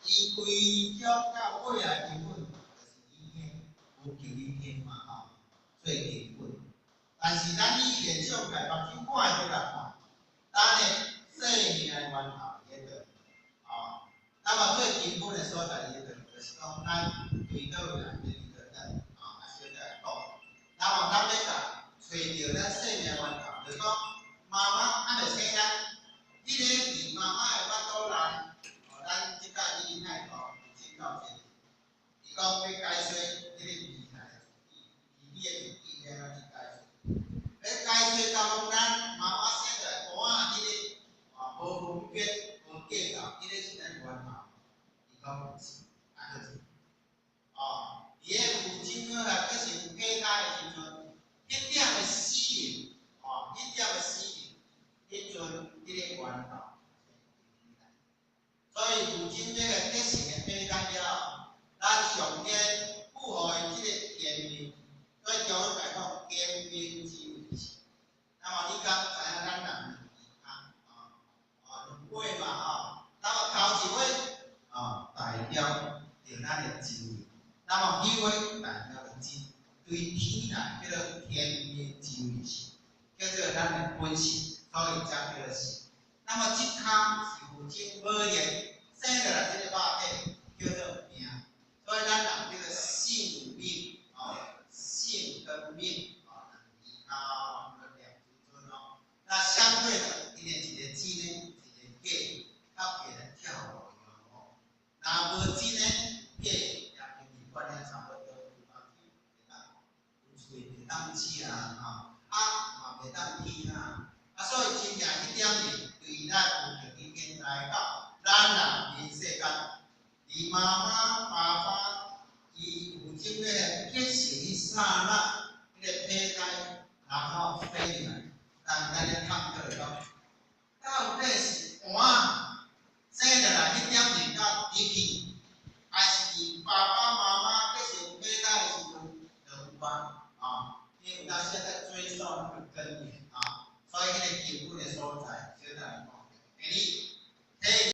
伊规种到尾来根本就是医天，有求医天嘛吼，做根本。但是咱以现象界目睭看会来看，咱的生命的源头喺度，哦，那么最根本的所在喺度，就是讲咱对倒位来对倒来，啊，啊，小来讲，那么咱要甲找到咱生命的源头，就是讲妈妈还未生咱，迄个伫妈妈的腹肚内，哦，咱即摆囡仔吼，真到这，伊讲要解说迄个味来，味的味要安怎解说？要解说到咱妈妈生出来肚仔迄个无分别、无计较，迄个是咱源头。伊讲不是，安尼是。哦，伊个父亲呢来决定胚胎的时阵，迄点的死命，哦，迄点的死命，迄阵迄个源头。所以父亲这个决定的胚胎了，咱上天符合伊即个天命，所以中文来讲天命之谓是。那么你讲知影咱人两尾嘛吼，那么头一尾代表着咱的智慧，那么尾尾代表着真对天来叫做天命之谓是，叫做咱的本性，所以才叫做是。那么即项是父亲无言生下来这个肉体叫做命，所以咱人叫做性命性跟命那相对的，因为一个字呢，一个假，较别人跳舞一样哦。那无字呢，假也跟你观念差不多，有喙袂当吃啊，嘛袂当听啊，所以真正迄点是对咱有条件来讲，咱人世间，你妈妈、爸爸，伊父亲咧结成一刹那，迄个胚胎然后飞来。咱咧探讨讲，到底是寒生下来迄点年到入去，还是伫爸爸妈妈结成胚胎的时阵就有关啊？因为咱现在追溯那个根源啊，所以迄个根本的所在，小弟来讲，第二。